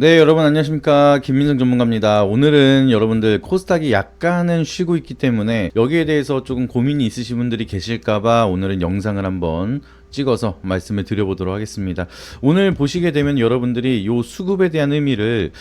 네, 여러분 안녕하십니까. 김민성 전문가입니다. 오늘은 여러분들 코스닥이 약간은 쉬고 있기 때문에 여기에 대해서 조금 고민이 있으신 분들이 계실까봐 오늘은 영상을 한번 찍어서 말씀을 드려보도록 하겠습니다. 오늘 보시게 되면 여러분들이 요 수급에 대한 의미를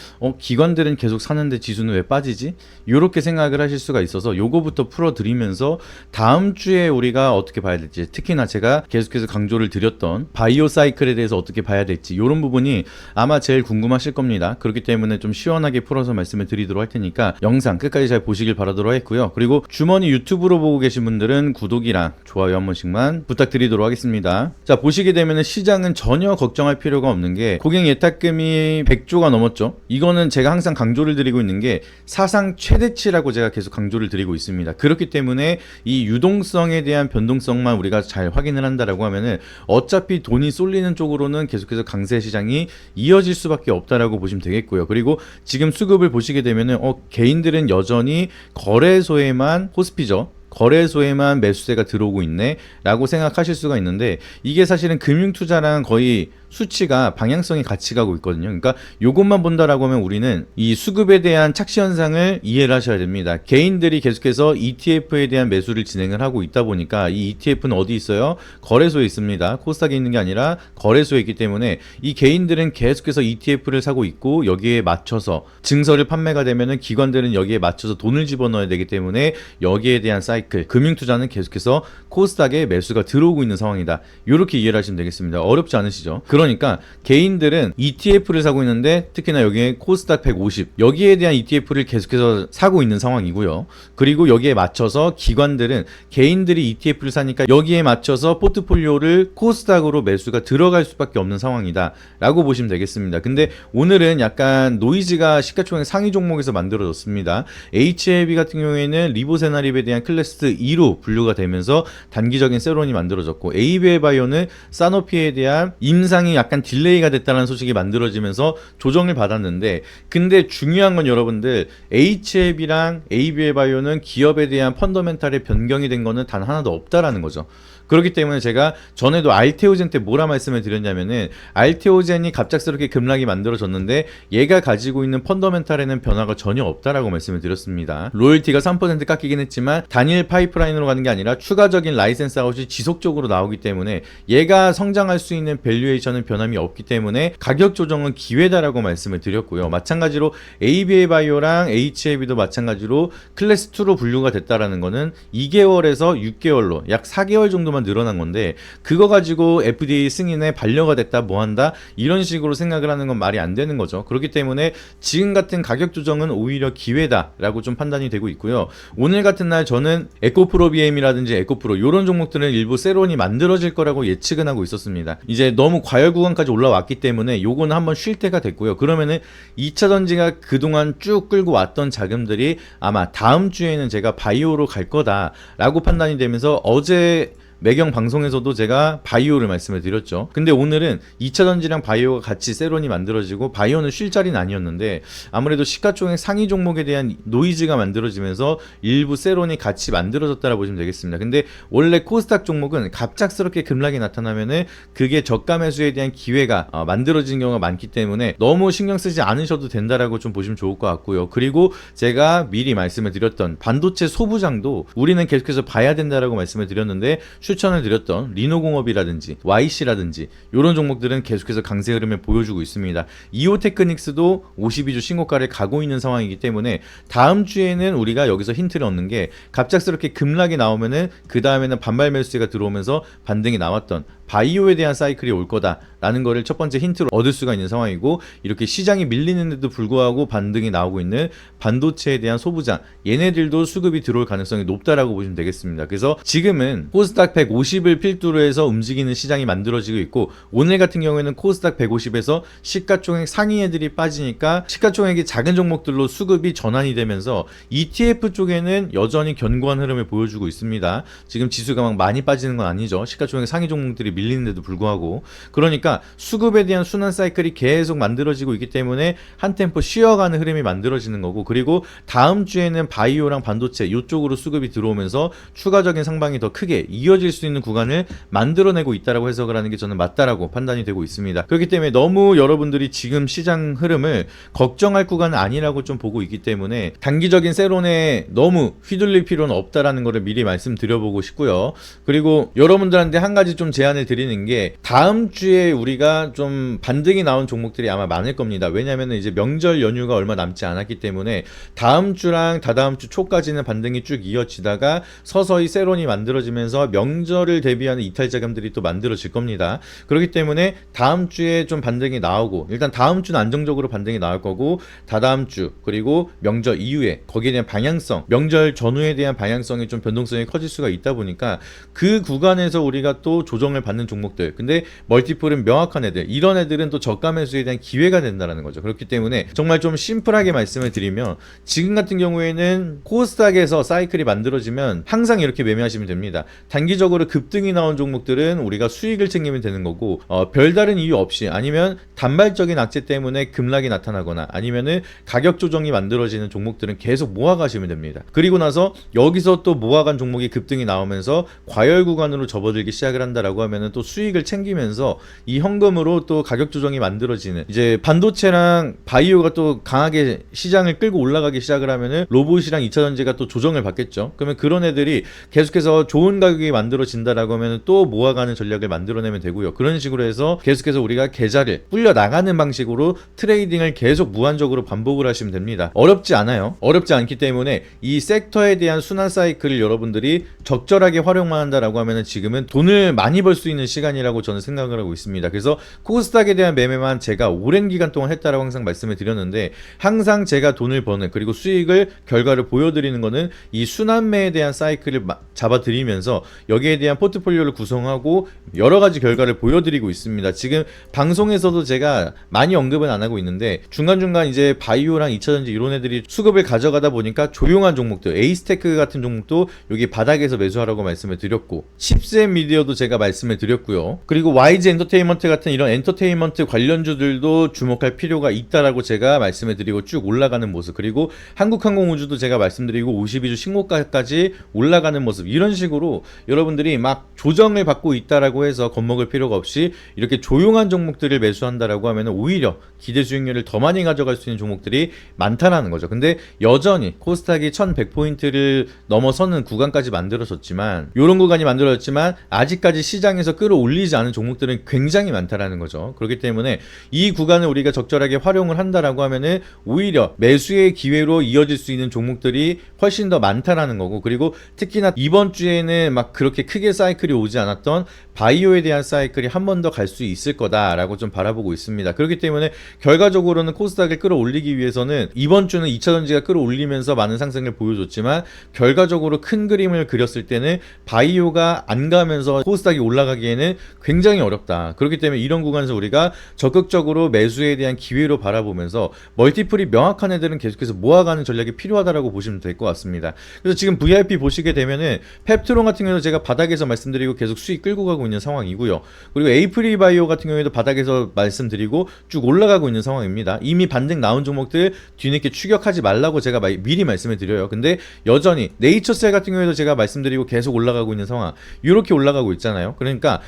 기관들은 계속 사는데 지수는 왜 빠지지? 요렇게 생각을 하실 수가 있어서 요거부터 풀어드리면서 다음 주에 우리가 어떻게 봐야 될지, 특히나 제가 계속해서 강조를 드렸던 바이오 사이클에 대해서 어떻게 봐야 될지 요런 부분이 아마 제일 궁금하실 겁니다. 그렇기 때문에 좀 시원하게 풀어서 말씀을 드리도록 할 테니까 영상 끝까지 잘 보시길 바라도록 하겠고요. 그리고 주머니 유튜브로 보고 계신 분들은 구독이랑 좋아요 한 번씩만 부탁드리도록 하겠습니다. 자, 보시게 되면 시장은 전혀 걱정할 필요가 없는 게 고객 예탁금이 100조가 넘었죠. 이거는 제가 항상 강조를 드리고 있는 게 사상 최대치라고 제가 계속 강조를 드리고 있습니다. 그렇기 때문에 이 유동성에 대한 변동성만 우리가 잘 확인을 한다라고 하면은 어차피 돈이 쏠리는 쪽으로는 계속해서 강세 시장이 이어질 수밖에 없다라고 보시면 되겠고요. 그리고 지금 수급을 보시게 되면은 개인들은 여전히 거래소에만 호스피죠. 거래소에만 매수세가 들어오고 있네 라고 생각하실 수가 있는데, 이게 사실은 금융투자랑 거의 수치가 방향성이 같이 가고 있거든요. 그러니까 요것만 본다라고 하면 우리는 이 수급에 대한 착시 현상을 이해를 하셔야 됩니다. 개인들이 계속해서 ETF에 대한 매수를 진행을 하고 있다 보니까 이 ETF는 어디 있어요? 거래소에 있습니다. 코스닥에 있는 게 아니라 거래소에 있기 때문에 이 개인들은 계속해서 ETF를 사고 있고, 여기에 맞춰서 증서를 판매가 되면은 기관들은 여기에 맞춰서 돈을 집어넣어야 되기 때문에 여기에 대한 사이클, 금융투자는 계속해서 코스닥에 매수가 들어오고 있는 상황이다. 이렇게 이해를 하시면 되겠습니다. 어렵지 않으시죠? 그러니까 개인들은 ETF를 사고 있는데, 특히나 여기에 코스닥 150 여기에 대한 ETF를 계속해서 사고 있는 상황이고요. 그리고 여기에 맞춰서 기관들은 개인들이 ETF를 사니까 여기에 맞춰서 포트폴리오를 코스닥으로 매수가 들어갈 수밖에 없는 상황이다 라고 보시면 되겠습니다. 근데 오늘은 약간 노이즈가 시가총액 상위 종목에서 만들어졌습니다. HLB 같은 경우에는 리보세나립에 대한 클래스 2로 분류가 되면서 단기적인 세론이 만들어졌고, ABL바이오는 사노피에 대한 임상이 약간 딜레이가 됐다는 소식이 만들어지면서 조정을 받았는데, 근데 중요한 건 여러분들 HLB랑 ABL바이오는 기업에 대한 펀더멘탈의 변경이 된 거는 단 하나도 없다라는 거죠. 그렇기 때문에 제가 전에도 알테오젠 때 뭐라 말씀을 드렸냐면은, 알테오젠이 갑작스럽게 급락이 만들어졌는데 얘가 가지고 있는 펀더멘탈에는 변화가 전혀 없다라고 말씀을 드렸습니다. 로열티가 3% 깎이긴 했지만 단일 파이프라인으로 가는 게 아니라 추가적인 라이센스 아웃이 지속적으로 나오기 때문에 얘가 성장할 수 있는 밸류에이션은 변함이 없기 때문에 가격 조정은 기회다라고 말씀을 드렸고요. 마찬가지로 ABL바이오랑 HLB도 마찬가지로 클래스 2로 분류가 됐다라는 거는 2개월에서 6개월로 약 4개월 정도만 늘어난 건데, 그거 가지고 FDA 승인에 반려가 됐다 뭐한다 이런 식으로 생각을 하는 건 말이 안 되는 거죠. 그렇기 때문에 지금 같은 가격 조정은 오히려 기회다라고 좀 판단이 되고 있고요. 오늘 같은 날 저는 에코프로비엠이라든지 에코프로 이런 종목들은 일부 세론이 만들어질 거라고 예측은 하고 있었습니다. 이제 너무 과열 구간까지 올라왔기 때문에 요거는 한번 쉴 때가 됐고요. 그러면은 2차 전지가 그동안 쭉 끌고 왔던 자금들이 아마 다음 주에는 제가 바이오로 갈 거다라고 판단이 되면서 어제 매경 방송에서도 제가 바이오를 말씀을 드렸죠. 근데 오늘은 2차 전지랑 바이오가 같이 세론이 만들어지고, 바이오는 쉴 자리는 아니었는데 아무래도 시가총액 상위 종목에 대한 노이즈가 만들어지면서 일부 세론이 같이 만들어졌다고 보시면 되겠습니다. 근데 원래 코스닥 종목은 갑작스럽게 급락이 나타나면은 그게 저가 매수에 대한 기회가 만들어지는 경우가 많기 때문에 너무 신경 쓰지 않으셔도 된다라고 좀 보시면 좋을 것 같고요. 그리고 제가 미리 말씀을 드렸던 반도체 소부장도 우리는 계속해서 봐야 된다라고 말씀을 드렸는데, 추천을 드렸던 리노공업이라든지 YC라든지 이런 종목들은 계속해서 강세 흐름을 보여주고 있습니다. 이오테크닉스도 52주 신고가를 가고 있는 상황이기 때문에 다음 주에는 우리가 여기서 힌트를 얻는 게, 갑작스럽게 급락이 나오면은 그 다음에는 반발 매수세가 들어오면서 반등이 나왔던 바이오에 대한 사이클이 올 거다라는 거를 첫 번째 힌트로 얻을 수가 있는 상황이고, 이렇게 시장이 밀리는데도 불구하고 반등이 나오고 있는 반도체에 대한 소부장, 얘네들도 수급이 들어올 가능성이 높다라고 보시면 되겠습니다. 그래서 지금은 코스닥 150을 필두로 해서 움직이는 시장이 만들어지고 있고, 오늘 같은 경우에는 코스닥 150에서 시가총액 상위 애들이 빠지니까 시가총액이 작은 종목들로 수급이 전환이 되면서 ETF 쪽에는 여전히 견고한 흐름을 보여주고 있습니다. 지금 지수가 막 많이 빠지는 건 아니죠. 시가총액 상위 종목들이 밀리는데도 불구하고. 그러니까 수급에 대한 순환 사이클이 계속 만들어지고 있기 때문에 한 템포 쉬어가는 흐름이 만들어지는 거고, 그리고 다음 주에는 바이오랑 반도체 이쪽으로 수급이 들어오면서 추가적인 상방이 더 크게 이어질 수 있는 구간을 만들어내고 있다라고 해석을 하는 게 저는 맞다라고 판단이 되고 있습니다. 그렇기 때문에 너무 여러분들이 지금 시장 흐름을 걱정할 구간은 아니라고 좀 보고 있기 때문에 단기적인 세론에 너무 휘둘릴 필요는 없다라는 것을 미리 말씀드려보고 싶고요. 그리고 여러분들한테 한 가지 좀 제안을 드리는 게, 다음 주에 우리가 좀 반등이 나온 종목들이 아마 많을 겁니다. 왜냐하면 이제 명절 연휴가 얼마 남지 않았기 때문에 다음 주랑 다다음 주 초까지는 반등이 쭉 이어지다가 서서히 세론이 만들어지면서 명절을 대비하는 이탈 자금들이 또 만들어질 겁니다. 그렇기 때문에 다음 주에 좀 반등이 나오고, 일단 다음 주는 안정적으로 반등이 나올 거고, 다다음 주 그리고 명절 이후에 거기에 대한 방향성, 명절 전후에 대한 방향성이 좀 변동성이 커질 수가 있다 보니까 그 구간에서 우리가 또 조정을 받는 종목들, 근데 멀티플은 명확한 애들, 이런 애들은 또 저가 매수에 대한 기회가 된다는 거죠. 그렇기 때문에 정말 좀 심플하게 말씀을 드리면, 지금 같은 경우에는 코스닥에서 사이클이 만들어지면 항상 이렇게 매매하시면 됩니다. 단기적으로 급등이 나온 종목들은 우리가 수익을 챙기면 되는 거고, 별다른 이유 없이, 아니면 단발적인 악재 때문에 급락이 나타나거나 아니면은 가격 조정이 만들어지는 종목들은 계속 모아가시면 됩니다. 그리고 나서 여기서 또 모아간 종목이 급등이 나오면서 과열 구간으로 접어들기 시작을 한다라고 하면은 또 수익을 챙기면서 이 현금으로 또 가격 조정이 만들어지는, 이제 반도체랑 바이오가 또 강하게 시장을 끌고 올라가기 시작을 하면은 로봇이랑 2차전지가 또 조정을 받겠죠. 그러면 그런 애들이 계속해서 좋은 가격이 만들어진다라고 하면은 또 모아가는 전략을 만들어내면 되고요. 그런 식으로 해서 계속해서 우리가 계좌를 불려 나가는 방식으로 트레이딩을 계속 무한적으로 반복을 하시면 됩니다. 어렵지 않아요. 어렵지 않기 때문에 이 섹터에 대한 순환 사이클을 여러분들이 적절하게 활용만 한다라고 하면은 지금은 돈을 많이 벌 수 있는 시간이라고 저는 생각을 하고 있습니다. 그래서 코스닥에 대한 매매만 제가 오랜 기간 동안 했다라고 항상 말씀을 드렸는데, 항상 제가 돈을 버는, 그리고 수익을 결과를 보여드리는 거는 이 순환매에 대한 사이클을 잡아드리면서 여기에 대한 포트폴리오를 구성하고 여러 가지 결과를 보여드리고 있습니다. 지금 방송에서도 제가 많이 언급은 안 하고 있는데, 중간중간 이제 바이오랑 2차전지 이런 애들이 수급을 가져가다 보니까 조용한 종목들, 에이스테크 같은 종목도 여기 바닥에서 매수하라고 말씀을 드렸고, 칩스앤 미디어도 제가 말씀을 드렸고요. 그리고 YG 엔터테인먼트 같은 이런 엔터테인먼트 관련주들도 주목할 필요가 있다라고 제가 말씀을 드리고 쭉 올라가는 모습, 그리고 한국항공우주도 제가 말씀드리고 52주 신고가까지 올라가는 모습, 이런 식으로 여러분들이 막 조정을 받고 있다라고 해서 겁먹을 필요가 없이 이렇게 조용한 종목들을 매수한다라고 하면 오히려 기대 수익률을 더 많이 가져갈 수 있는 종목들이 많다라는 거죠. 근데 여전히 코스닥이 1100포인트를 넘어서는 구간까지 만들어졌지만, 이런 구간이 만들어졌지만 아직까지 시장에서 끌어올리지 않은 종목들은 굉장히 많다라는 거죠. 그렇기 때문에 이 구간을 우리가 적절하게 활용을 한다라고 하면은 오히려 매수의 기회로 이어질 수 있는 종목들이 훨씬 더 많다라는 거고, 그리고 특히나 이번 주에는 막 그렇게 크게 사이클이 오지 않았던 바이오에 대한 사이클이 한 번 더 갈 수 있을 거다라고 좀 바라보고 있습니다. 그렇기 때문에 결과적으로는 코스닥을 끌어올리기 위해서는 이번 주는 2차전지가 끌어올리면서 많은 상승을 보여줬지만, 결과적으로 큰 그림을 그렸을 때는 바이오가 안 가면서 코스닥이 올라가기에는 굉장히 어렵다. 그렇기 때문에 이런 구간에서 우리가 적극적으로 매수에 대한 기회로 바라보면서 멀티플이 명확한 애들은 계속해서 모아가는 전략이 필요하다라고 보시면 될 것 같습니다. 그래서 지금 VIP 보시게 되면은 펩트론 같은 경우는 제가 바닥에서 말씀드리고 계속 수익 끌고 가고 있는 상황이고요. 그리고 에이프리 바이오 같은 경우에도 바닥에서 말씀드리고 쭉 올라가고 있는 상황입니다. 이미 반등 나온 종목들 뒤늦게 추격하지 말라고 제가 미리 말씀을 드려요. 근데 여전히 네이처셀 같은 경우에도 제가 말씀드리고 계속 올라가고 있는 상황, 이렇게 올라가고 있잖아요. 그러니까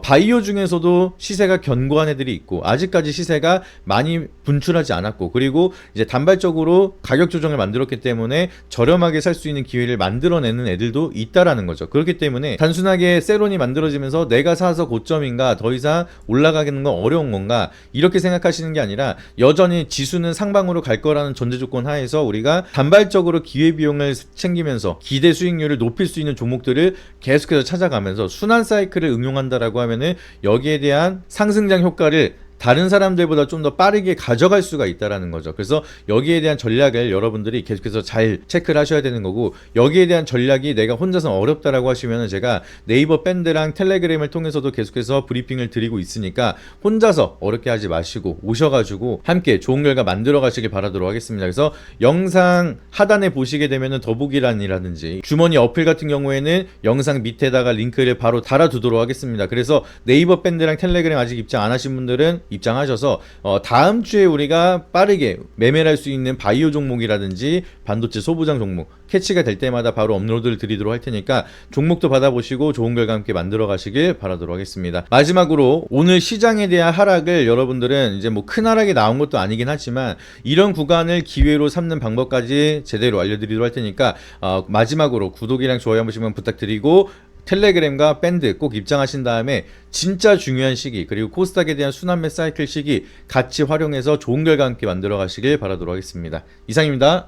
바이오 중에서도 시세가 견고한 애들이 있고, 아직까지 시세가 많이 분출하지 않았고, 그리고 이제 단발적으로 가격 조정을 만들었기 때문에 저렴하게 살 수 있는 기회를 만들어내는 애들도 있다라는 거죠. 그렇기 때문에 단순하게 세론이 만들어지면서 내가 사서 고점인가, 더 이상 올라가는 건 어려운 건가, 이렇게 생각하시는 게 아니라 여전히 지수는 상방으로 갈 거라는 전제 조건 하에서 우리가 단발적으로 기회비용을 챙기면서 기대 수익률을 높일 수 있는 종목들을 계속해서 찾아가면서 순환 사이클을 응용한다라고 하면은 여기에 대한 상승장 효과를 다른 사람들보다 좀 더 빠르게 가져갈 수가 있다라는 거죠. 그래서 여기에 대한 전략을 여러분들이 계속해서 잘 체크를 하셔야 되는 거고, 여기에 대한 전략이 내가 혼자서 어렵다라고 하시면은 제가 네이버 밴드랑 텔레그램을 통해서도 계속해서 브리핑을 드리고 있으니까 혼자서 어렵게 하지 마시고 오셔가지고 함께 좋은 결과 만들어 가시길 바라도록 하겠습니다. 그래서 영상 하단에 보시게 되면은 더보기란이라든지 주머니 어플 같은 경우에는 영상 밑에다가 링크를 바로 달아두도록 하겠습니다. 그래서 네이버 밴드랑 텔레그램 아직 입장 안 하신 분들은 입장하셔서 다음 주에 우리가 빠르게 매매를 할 수 있는 바이오 종목이라든지 반도체 소부장 종목 캐치가 될 때마다 바로 업로드를 드리도록 할 테니까 종목도 받아보시고 좋은 결과 함께 만들어 가시길 바라도록 하겠습니다. 마지막으로 오늘 시장에 대한 하락을 여러분들은 이제 뭐 큰 하락이 나온 것도 아니긴 하지만 이런 구간을 기회로 삼는 방법까지 제대로 알려드리도록 할 테니까 마지막으로 구독이랑 좋아요 한 번씩만 부탁드리고, 텔레그램과 밴드 꼭 입장하신 다음에 진짜 중요한 시기, 그리고 코스닥에 대한 순환매 사이클 시기 같이 활용해서 좋은 결과 함께 만들어 가시길 바라도록 하겠습니다. 이상입니다.